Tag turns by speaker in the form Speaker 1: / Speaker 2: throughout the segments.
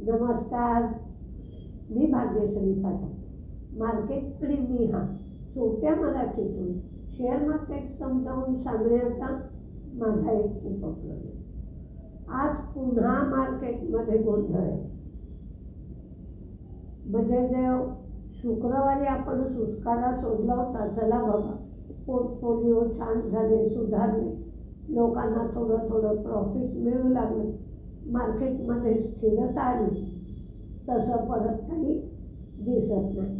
Speaker 1: नमस्कार, मी भाग्यश्री पाठक. मार्केट प्रेमी हा सोप्या मराठीतून शेअर मार्केट समजावून सांगण्याचा माझा एक उपक्रम आहे. आज पुन्हा मार्केटमध्ये गोंधळ आहे. म्हणजे जे शुक्रवारी आपण सुस्कारा सोडला होता, चला बाबा पोर्टफोलिओ छान झाले, सुधारले, लोकांना थोडं थोडं प्रॉफिट मिळू लागलं, मार्केटमध्ये स्थिरता आली, तसं परत काही दिसत नाही.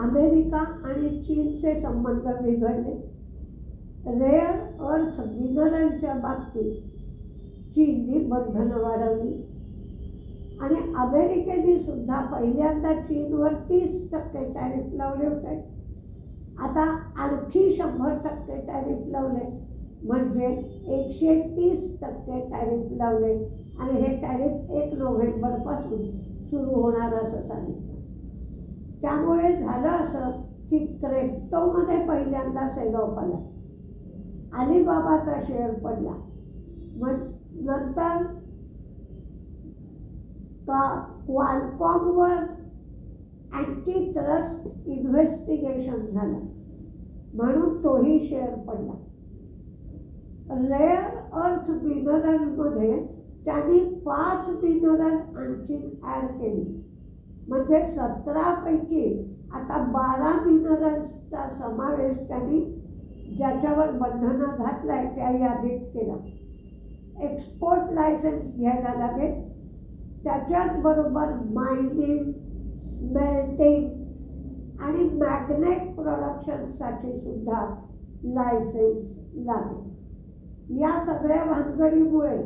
Speaker 1: अमेरिका आणि चीनचे संबंध बिघडले. रेअर अर्थ मिनरलच्या बाबतीत चीनने बंधनं वाढवली आणि अमेरिकेने सुद्धा पहिल्यांदा चीनवर 30% टॅरिफ लावले होते. आता आणखी 100% टॅरिफ लावले, म्हणजे 130% टॅरिफ लावले आणि हे टॅरिफ 1 नोव्हेंबरपासून सुरू होणार असं सांगितलं. त्यामुळे झालं असं की क्रिप्टोमध्ये पहिल्यांदा सेल ऑफ आला. अलिबाबाचा शेअर पडला. मग नंतर क्वालकॉमवर अँटी ट्रस्ट इन्व्हेस्टिगेशन झालं म्हणून तोही शेअर पडला. रेअर अर्थ मिनरलमध्ये त्यांनी 5 मिनरल आणखी ॲड केली, म्हणजे 17 पैकी आता 12 मिनरल्सचा समावेश त्यांनी ज्याच्यावर बंधनं घातलंय त्या यादीत केला. एक्सपोर्ट लायसन्स घ्यायला लागेल, त्याच्याच बरोबर मायनिंग, स्मेल्टिंग आणि मॅग्नेट प्रोडक्शनसाठी सुद्धा लायसन्स लागेल. या सगळ्या भानगडीमुळे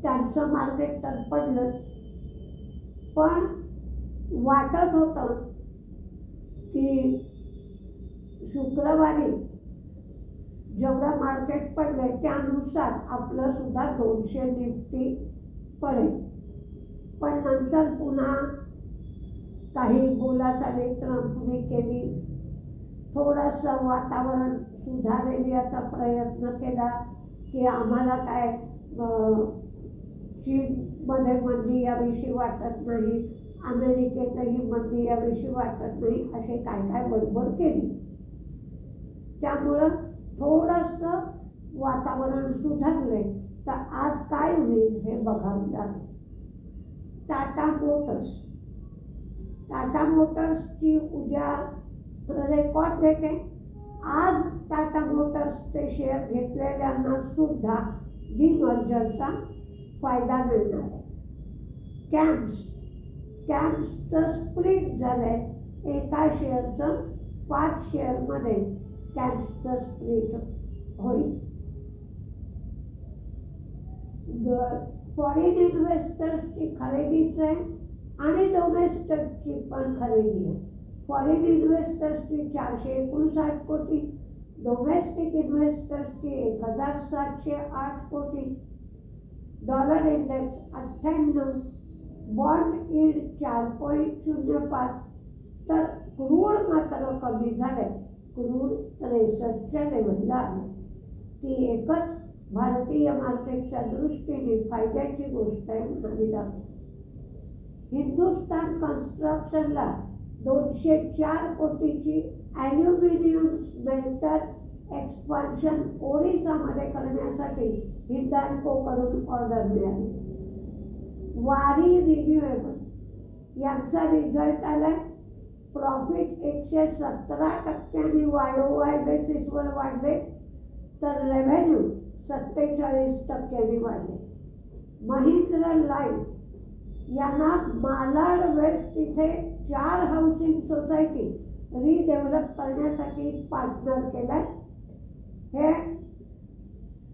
Speaker 1: त्यांचं मार्केट तर पडलं, पण वाटत होतं की शुक्रवारी जेवढं मार्केट पडलंय त्यानुसार आपलं सुद्धा 200 निफ्टी पडेल. पण नंतर पुन्हा काही बोलाचाली ट्रम्पने केली, थोडंसं वातावरण सुधारेल याचा प्रयत्न केला की आम्हाला काय चीनमध्ये मंदी याविषयी वाटत नाही, अमेरिकेतही मंदी याविषयी वाटत नाही, असे काय काय बडबड केली. त्यामुळं थोडंसं वातावरण सुधारले. तर आज काय होईल हे बघावं लागेल. टाटा मोटर्सची उद्या रेकॉर्ड देते. आज टाटा मोटर्सचे शेअर घेतलेल्यांना सुद्धा डिमर्जरचा फायदा मिळणार आहे. कॅम्सचं स्प्लिट झालंय. एका शेअरचं 5 शेअरमध्ये कॅम्सचं स्प्लिट होईल. फॉरेन इन्व्हेस्टर्सची खरेदीच आहे आणि डोमेस्टिकची पण खरेदी आहे. फॉरेन इन्व्हेस्टर्सची 459 कोटी, डोमेस्टिक इन्व्हेस्टर्सची 1708 कोटी, डॉलर इंडेक्स 98, बॉन्ड यील्ड 4.05. तर क्रूड मात्र कमी झाले. क्रूड 63च्या लेवलला आहे. ती एकच भारतीय मार्केटच्या दृष्टीने फायद्याची गोष्ट आहे म्हणावी लागते. हिंदुस्तान कन्स्ट्रक्शनला 204 कोटीची ॲल्युमिनियम स्मेल्टर एक्सपान्शन ओरिसामध्ये करण्यासाठी हिंदाल्कोकडून ऑर्डर मिळाली. वारी रिन्युएबल यांचा रिझल्ट आलाय. प्रॉफिट 117% YOY बेसिसवर वाढले, तर रेव्हेन्यू 47% वाढले. महिंद्रा लाईफ यांना मालाड वेस्ट इथे 4 हाऊसिंग सोसायटी रिडेव्हलप करण्यासाठी पार्टनर केलाय. हे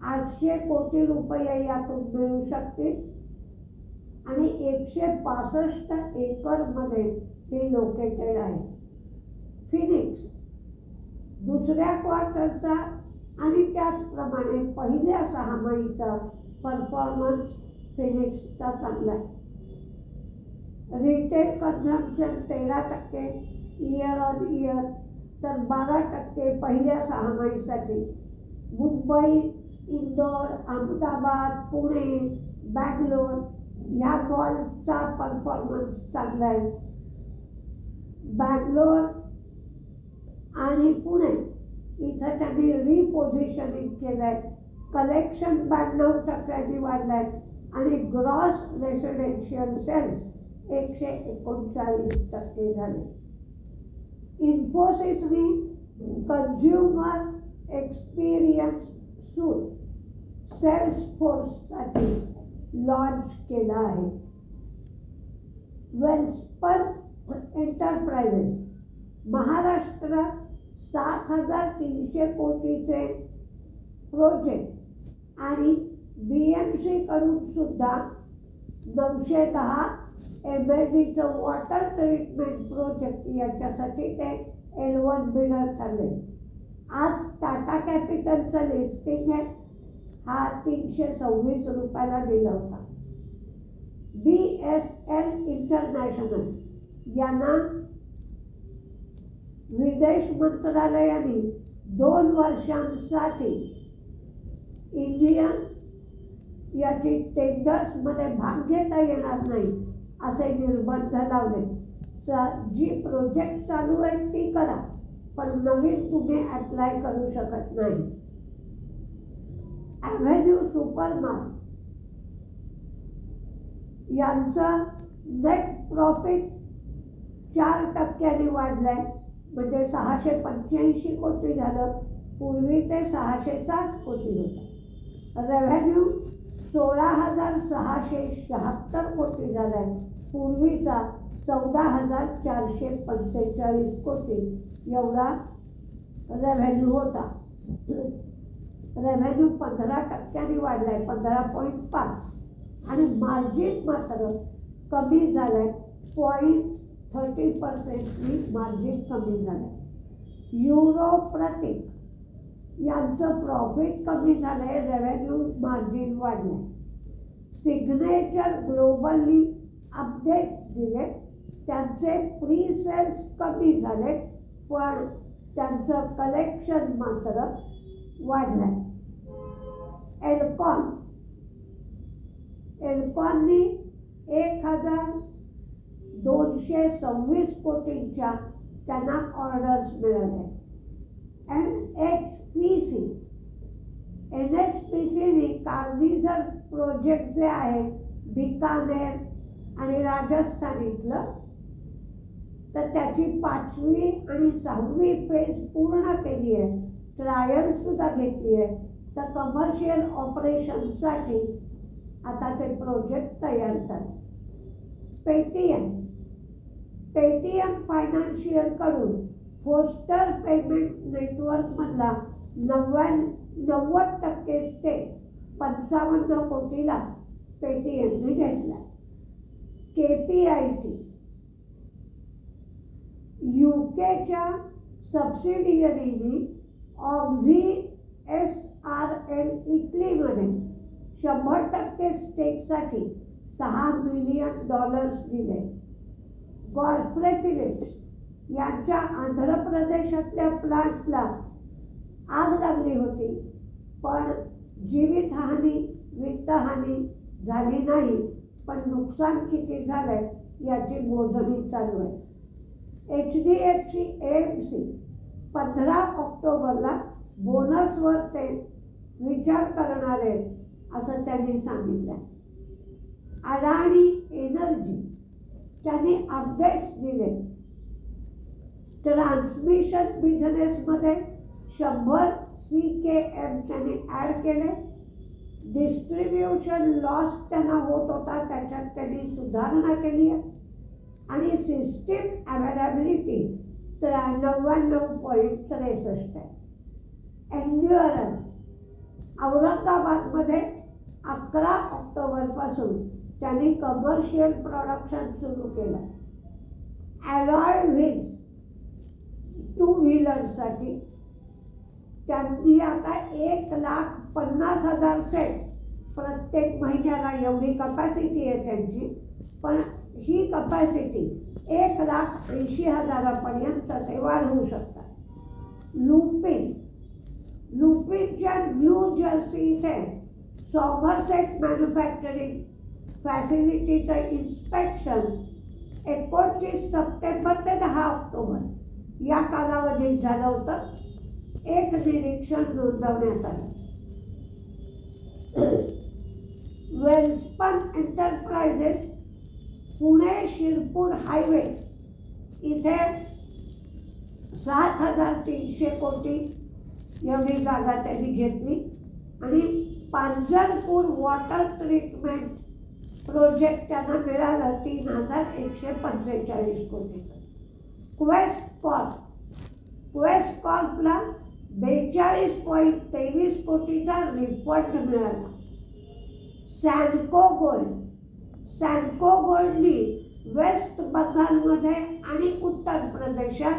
Speaker 1: 800 कोटी रुपये यातून मिळू शकतील आणि 165 एकरमध्ये हे लोकेटेड आहे. फिनिक्स दुसऱ्या क्वार्टरचा आणि त्याचप्रमाणे पहिल्या 6 महिन्याचा परफॉर्मन्स फिनिक्सचा चांगला आहे. Retail consumption 13% year on year, तर 12% पहिल्या 6 महिन्यासाठी. मुंबई, इंदोर, अहमदाबाद, पुणे, बँगलोर ह्या मॉलचा परफॉर्मन्स चांगला आहे. बँगलोर आणि पुणे इथं त्यांनी रिपोझिशनिंग केलं आहे. कलेक्शन 92% वाढलं आहे आणि ग्रॉस रेसिडेन्शियल सेल्स 139% झाले. इन्फोसिसने कन्झ्युमर एक्सपिरियन्स सूट सेल्सफोर्ससाठी लॉन्च केला आहे. वेल्स्पन एंटरप्राइजेस महाराष्ट्रात 7,300 कोटीचे प्रोजेक्ट आणि BMC कडून सुद्धा 910 MLDचं वॉटर ट्रीटमेंट प्रोजेक्ट याच्यासाठी ते L1 बिडर ठरले. आज टाटा कॅपिटलचं लिस्टिंग आहे. हा 326 रुपयाला दिला होता. BSL इंटरनॅशनल यांना विदेश मंत्रालयाने 2 वर्षांसाठी इंडियन याची टेंडर्समध्ये भाग घेता येणार नाही असे निर्बंध लावले. जी प्रोजेक्ट चालू आहे ती करा, पण नवीन तुम्ही अप्लाय करू शकत नाही. ॲव्हेन्यू सुपरमार्ट यांचं नेट प्रॉफिट 4% वाढलंय, म्हणजे 685 कोटी झालं. पूर्वी ते 660 कोटी होतं. रेव्हेन्यू 16,676 कोटी झालाय. पूर्वीचा 14,445 कोटी एवढा रेव्हेन्यू होता. रेव्हेन्यू 15% वाढलाय, 15.5, आणि मार्जिन मात्र कमी झालंय. 0.30% मार्जिन कमी झालंय. युरोप्रतिक यांचं प्रॉफिट कमी झालंय, रेव्हेन्यू मार्जिन वाढलंय. सिग्नेचर ग्लोबलनी अपडेट्स दिले, त्यांचे प्री सेल्स कमी झाले, पण त्यांचं कलेक्शन मात्र वाढलंय. एल्कॉननी 1,226 कोटींच्या त्यांना ऑर्डर्स मिळाल्या. NHPCने कार्निझर प्रोजेक्ट जे आहे बिकानेर आणि राजस्थान इथलं, तर त्याची 5वी आणि 6वी फेज पूर्ण केली आहे. ट्रायल सुद्धा घेतली आहे. तर कमर्शियल ऑपरेशनसाठी आता ते प्रोजेक्ट तयार झाले. पेटीएम फायनान्शियलकडून फोस्टर पेमेंट नेटवर्कमधला 90% स्टेक 55 कोटीला पेटीएमने घेतला. KPIT UKच्या सबसिडियरीने ऑक्झी SRL इटलीमध्ये 100% स्टेकसाठी $6 मिलियन दिले. गॉडफ्रे फिलिप्स यांच्या आंध्र प्रदेशातल्या प्लांटला आग लागली होती, पण जीवितहानी वित्तहानी झाली नाही. पण नुकसान किती झालंय याची मोजणी चालू आहे. HDFC AMC 15 ऑक्टोबरला बोनसवर ते विचार करणार आहेत असं त्यांनी सांगितलं. अडाणी एनर्जी त्यांनी अपडेट्स दिले. ट्रान्समिशन बिझनेसमध्ये 100 CKM त्यांनी ॲड केले. डिस्ट्रीब्युशन लॉस त्यांना होत होता, त्याच्यात त्यांनी सुधारणा केली आहे. आणि सिस्टीम अवेलेबिलिटी 99.63 आहे. एन्ड्युरन्स औरंगाबादमध्ये 11 ऑक्टोबरपासून त्यांनी कमर्शियल प्रोडक्शन सुरू केलं. ॲलॉय व्हील्स 2 व्हीलरसाठी त्यांनी आता 1,50,000 सेट प्रत्येक महिन्याला एवढी कपॅसिटी आहे त्यांची. पण ही कपॅसिटी 1,80,000 ते वाढवू शकतात. लुपिनच्या न्यू जर्सी इथे सॉमरसेट मॅन्युफॅक्चरिंग फॅसिलिटीचं इन्स्पेक्शन 29 सप्टेंबर ते 10 ऑक्टोबर या कालावधीत झालं होतं. एक निरीक्षण नोंदवण्यात आलं. वेल्सपन एंटरप्राइजेस पुणे शिरपूर हायवे इथे 7,300 कोटी एवढी जागा त्यांनी घेतली आणि पांजरपूर वॉटर ट्रीटमेंट प्रोजेक्ट त्यांना मिळालं 3,145 कोटीचं. क्वेस्ट कॉर्पला 42.23 कोटीचा रिफंड मिळाला. सॅनको गोल्डनी वेस्ट बंगालमध्ये आणि उत्तर प्रदेशात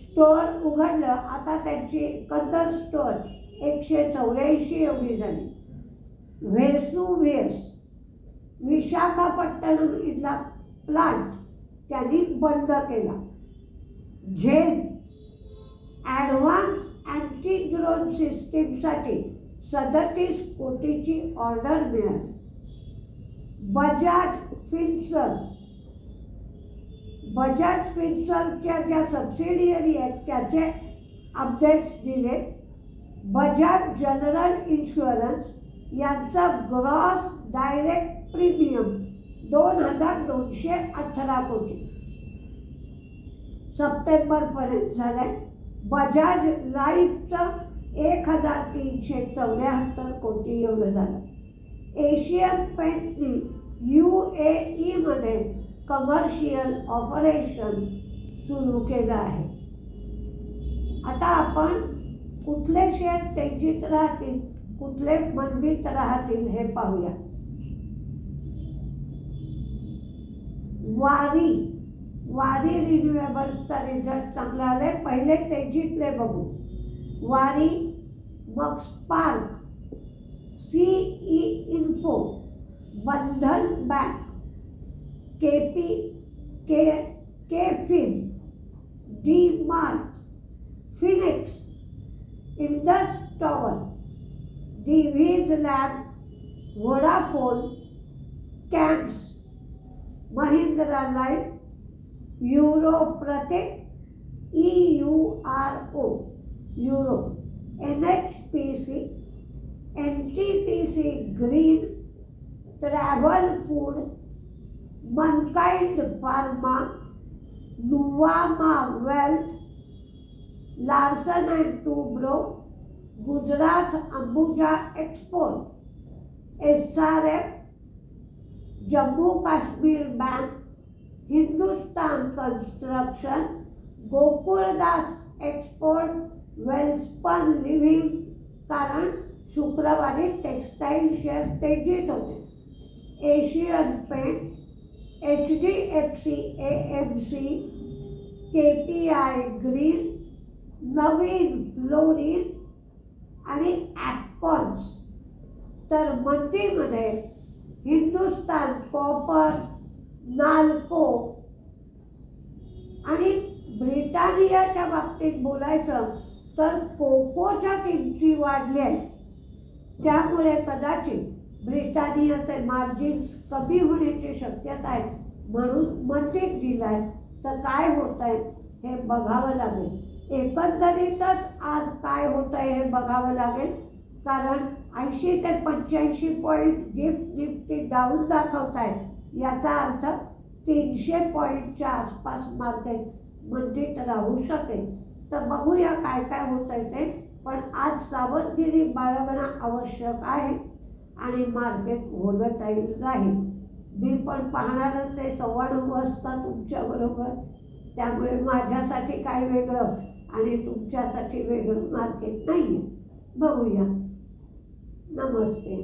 Speaker 1: स्टोअर उघडलं. आता त्यांची एकंदर स्टोअर 184 एवढी झाली. व्हेसुव्हियस विशाखापट्टणम इथला प्लांट त्यांनी बंद केला. झेल ॲडव्हान्स अँटी ड्रोन सिस्टीमसाठी 37 कोटीची ऑर्डर मिळाली. बजाज फिन्सर्वच्या ज्या सबसिडियरी आहेत त्याचे अपडेट्स दिले. बजाज जनरल इन्शुरन्स यांचा ग्रॉस डायरेक्ट प्रीमियम 2,218 कोटी सप्टेंबरपर्यंत झालंय. बजाज लाईफचं 1,374 कोटी एवढं झालं. एशियन पेंटनी UAE मध्ये कमर्शियल ऑपरेशन सुरू केलं आहे. आता आपण कुठले शेअर तेजीत राहतील, कुठले मंदीत राहतील हे पाहूया. वारी रिन्युएबल्सचा रिझल्ट चांगला आले. पहिले तेजीतले बघू. वारी, मग spark, CE info, Bandhan bank, KFin, DMart, Phoenix, Indus tower, Divi's lab, Vodafone, CAMS, Mahindra life, euro Pratik, EURO euro, NHPC, NTPC green, travel food, Mankind pharma, Nuvama wealth, Larsen and Toubro, Gujarat Ambuja export, SRF, Jammu Kashmir bank, Hindustan construction, Gokaldas export, Welspun living. कारण शुक्रवारी textile share तेजीत होते. Asian paint, HDFC AMC, KPI green, Navin fluorine आणि ॲपकॉन्स. तर मंदीमध्ये Hindustan copper, NALCO आणि ब्रिटानियाच्या बाबतीत बोलायचं तर कोकोच्या किमती वाढल्या आहेत. त्यामुळे कदाचित ब्रिटानियाचे मार्जिन्स कमी होण्याची शक्यता आहे, म्हणून मंदीत दिलाय. तर काय होत आहे हे बघावं लागेल. एकंदरीतच आज काय होत आहे हे बघावं लागेल. कारण 80 ते 85 पॉईंट गिफ्ट निफ्टी डाऊन दाखवत आहे. याचा अर्थ 300 पॉईंटच्या आसपास मार्केट मंदीत राहू शकेल. तर बघूया काय काय होत आहे ते. पण आज सावधगिरी बाळगणं आवश्यक आहे आणि मार्केट व्होलटाईल राहील. मी पण पाहणारच आहे 9:15 वाजता तुमच्याबरोबर. त्यामुळे माझ्यासाठी काय वेगळं आणि तुमच्यासाठी वेगळं मार्केट नाही आहे. बघूया. नमस्ते.